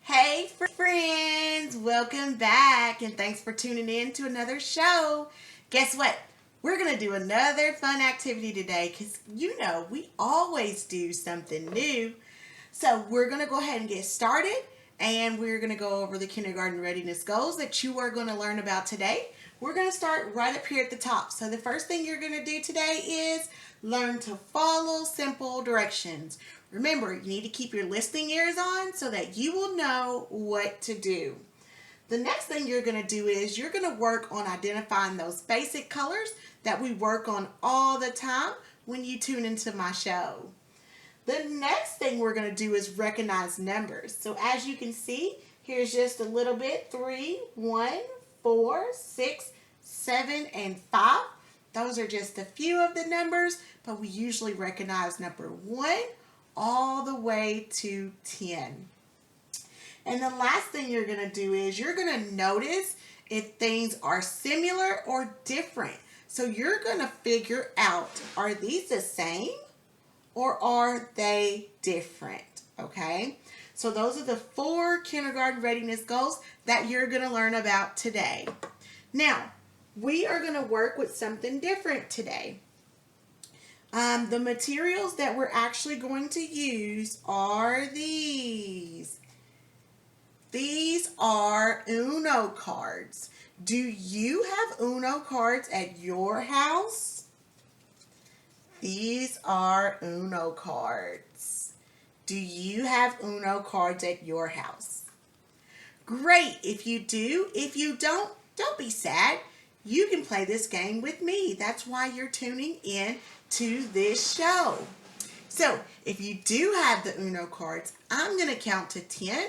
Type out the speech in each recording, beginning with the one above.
Hey friends, welcome back and thanks for tuning in to another show. Guess what? We're going to do another fun activity today because we always do something new. So we're going to go ahead and get started and we're going to go over the kindergarten readiness goals that you are going to learn about today. We're going to start right up here at the top. So the first thing you're going to do today is learn to follow simple directions. Remember, you need to keep your listening ears on so that you will know what to do. The next thing you're going to do is you're going to work on identifying those basic colors that we work on all the time when you tune into my show. The next thing we're going to do is recognize numbers. So as you can see, here's just a little bit: 3, 1, 4, 6, 7, and 5. Those are just a few of the numbers, but we usually recognize number 1 all the way to 10. And the last thing you're going to do is you're going to notice if things are similar or different. So you're going to figure out, are these the same or are they different? Okay? So those are the 4 kindergarten readiness goals that you're going to learn about today. Now, we are going to work with something different today. The materials that we're actually going to use are these. These are Uno cards. Do you have Uno cards at your house? These are Uno cards. Do you have Uno cards at your house? Great if you do. If you don't be sad. You can play this game with me. That's why you're tuning in to this show. So if you do have the Uno cards, I'm going to count to 10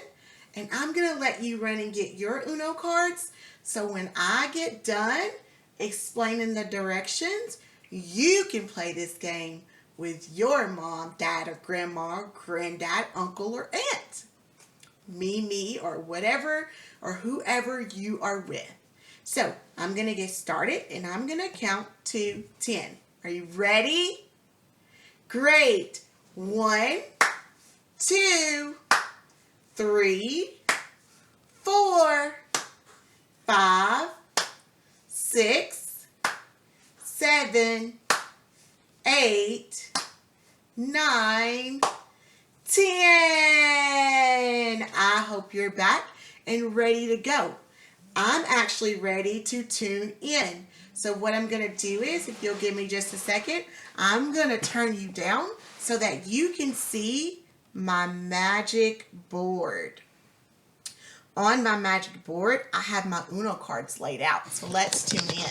and I'm going to let you run and get your Uno cards. So when I get done explaining the directions, you can play this game with your mom, dad, or grandma, granddad, uncle, or aunt. Me, or whatever, or whoever you are with. So I'm going to get started and I'm going to count to 10. Are you ready? Great. 1, 2, 3, 4, 5, 6, 7, 8, 9, 10. I hope you're back and ready to go. I'm actually ready to tune in. So what I'm going to do is, if you'll give me just a second, I'm going to turn you down so that you can see my magic board. On my magic board, I have my Uno cards laid out. So let's tune in.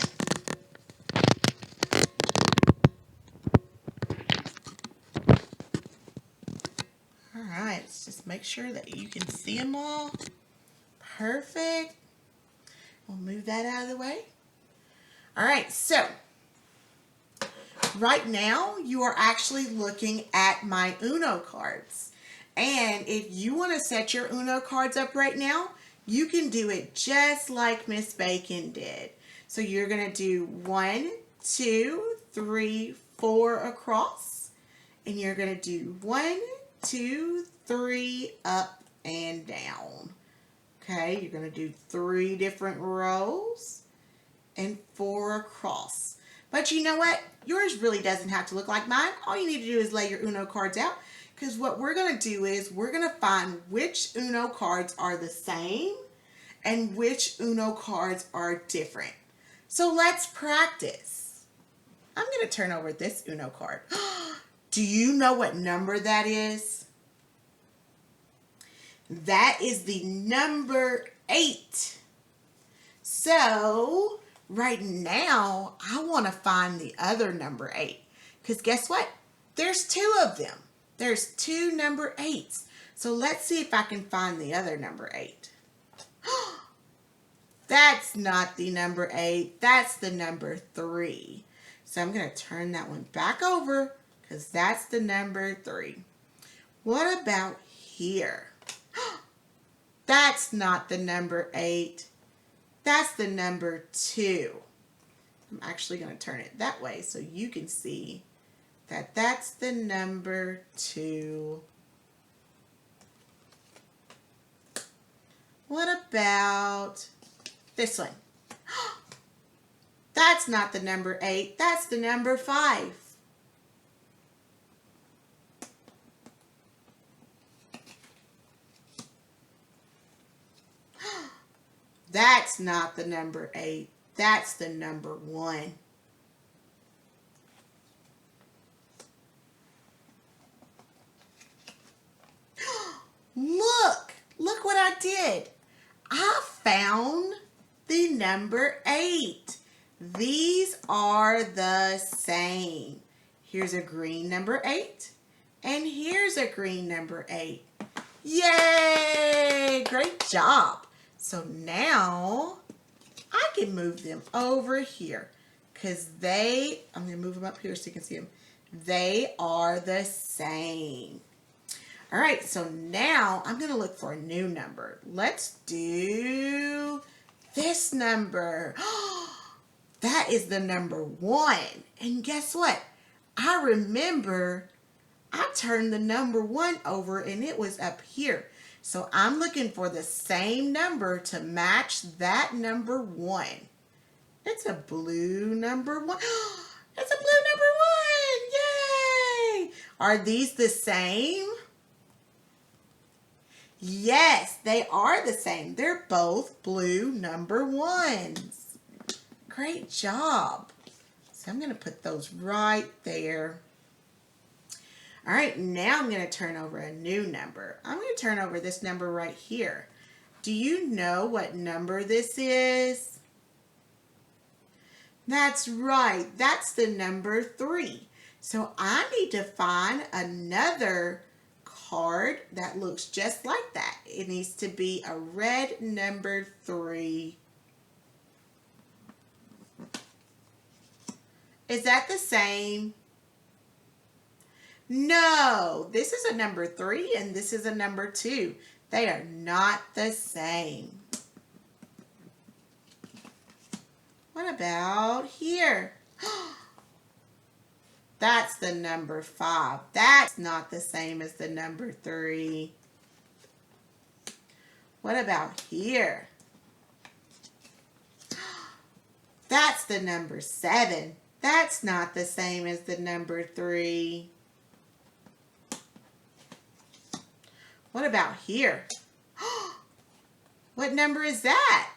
All right, let's just make sure that you can see them all. Perfect. We'll move that out of the way. All right, so right now you are actually looking at my Uno cards. And if you want to set your Uno cards up right now, you can do it just like Miss Bacon did. So you're going to do 1, 2, 3, 4 across. And you're going to do 1, 2, 3 up and down. Okay, you're going to do 3 different rows and 4 across. But you know what? Yours really doesn't have to look like mine. All you need to do is lay your Uno cards out, because what we're going to do is we're going to find which Uno cards are the same and which Uno cards are different. So let's practice. I'm going to turn over this Uno card. Do you know what number that is? That is the number 8. So right now, I want to find the other number 8. Because guess what? There's 2 of them. There's 2 number 8s. So let's see if I can find the other number 8. That's not the number 8. That's the number 3. So I'm going to turn that one back over because that's the number 3. What about here? That's not the number 8. That's the number 2. I'm actually going to turn it that way so you can see that that's the number 2. about this one? That's not the number 8. That's the number 5. That's not the number 8. That's the number 1. Look what I did. I found the number 8. These are the same. Here's a green number 8, and here's a green number 8. Yay! Great job. So now I can move them over here because I'm going to move them up here so you can see them. They are the same. All right, so now I'm going to look for a new number. Let's do this number. That is the number 1. And guess what? I remember I turned the number 1 over and it was up here. So I'm looking for the same number to match that number 1. It's a blue number 1. It's a blue number 1. Yay! Are these the same? Yes, they are the same. They're both blue number 1s. Great job. So I'm going to put those right there. All right, now I'm going to turn over a new number. I'm going to turn over this number right here. Do you know what number this is? That's right. That's the number 3. So I need to find another card that looks just like that. It needs to be a red number 3. Is that the same? No, this is a number 3 and this is a number 2. They are not the same. What about here? That's the number 5. That's not the same as the number 3. What about here? That's the number 7. That's not the same as the number 3. What about here? What number is that?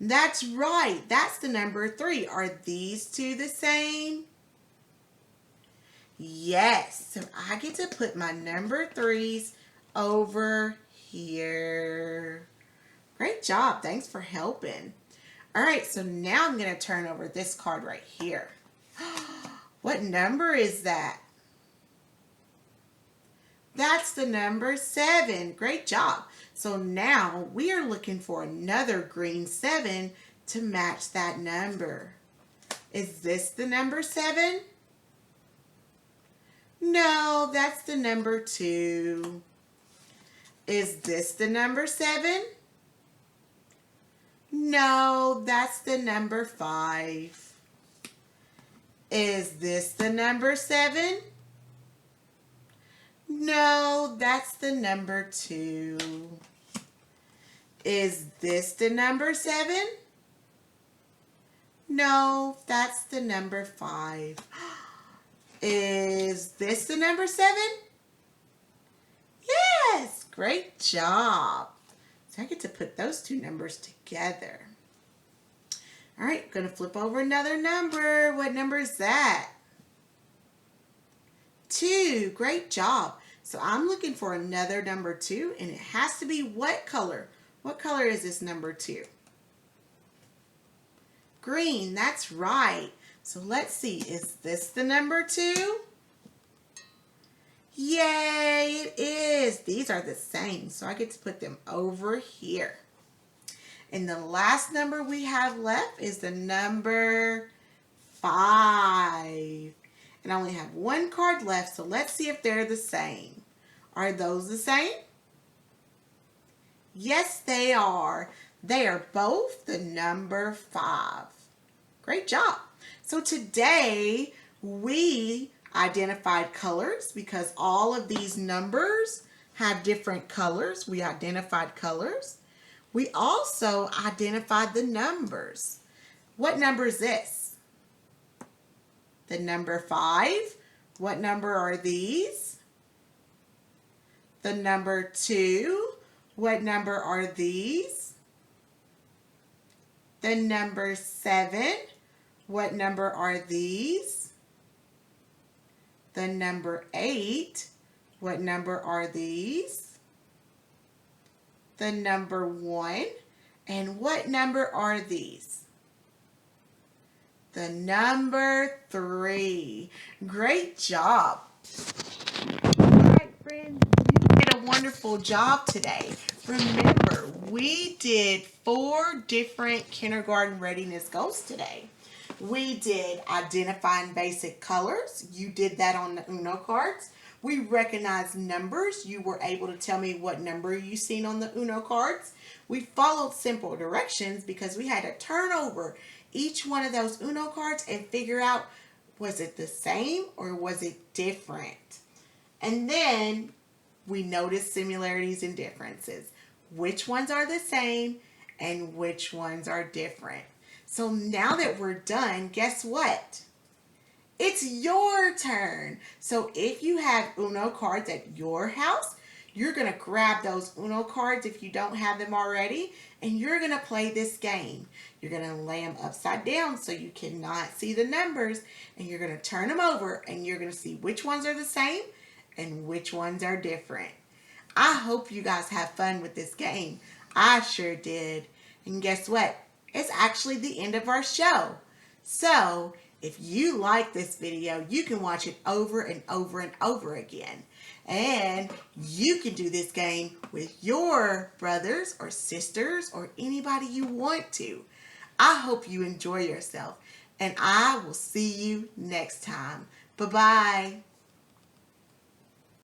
That's right. That's the number 3. Are these two the same? Yes. So I get to put my number 3s over here. Great job. Thanks for helping. All right. So now I'm going to turn over this card right here. What number is that? That's the number 7. Great job. So now we are looking for another green 7 to match that number. Is this the number 7? No, that's the number 2. Is this the number 7? No, that's the number 5. Is this the number 7? No, that's the number 2. Is this the number 7? No, that's the number 5. Is this the number 7? Yes, great job. So I get to put those two numbers together. All right, going to flip over another number. What number is that? 2. Great job. So I'm looking for another number 2, and it has to be what color? What color is this number 2? Green. That's right. So let's see. Is this the number 2? Yay, it is. These are the same, so I get to put them over here. And the last number we have left is the number 5. And I only have one card left, so let's see if they're the same. Are those the same? Yes, they are. They are both the number 5. Great job. So today we identified colors because all of these numbers have different colors. We identified colors. We also identified the numbers. What number is this? The number 5. What number are these? The number 2. What number are these? The number 7. What number are these? The number 8. What number are these? The number 1. And what number are these? The number 3. Great job. All right, friends, you did a wonderful job today. Remember, we did 4 different kindergarten readiness goals today. We did identifying basic colors. You did that on the Uno cards. We recognized numbers. You were able to tell me what number you seen on the Uno cards. We followed simple directions because we had to turn over each one of those Uno cards and figure out, was it the same or was it different? And then we noticed similarities and differences. Which ones are the same and which ones are different? So now that we're done, guess what? It's your turn. So if you have Uno cards at your house, you're going to grab those Uno cards if you don't have them already, and you're going to play this game. You're going to lay them upside down so you cannot see the numbers, and you're going to turn them over, and you're going to see which ones are the same and which ones are different. I hope you guys have fun with this game. I sure did. And guess what? It's actually the end of our show. So if you like this video, you can watch it over and over and over again. And you can do this game with your brothers or sisters or anybody you want to. I hope you enjoy yourself, and I will see you next time. Bye-bye.